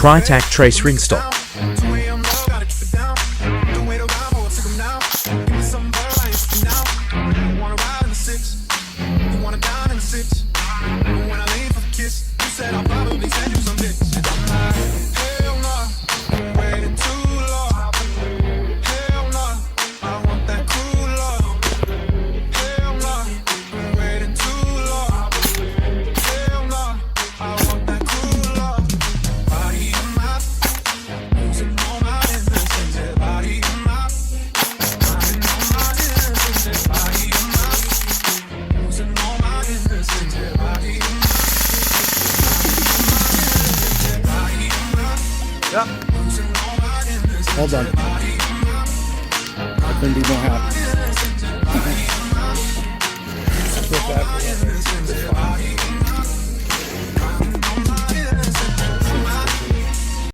Krytac trace ring stop. Yep. Hold on. I couldn't be more happy.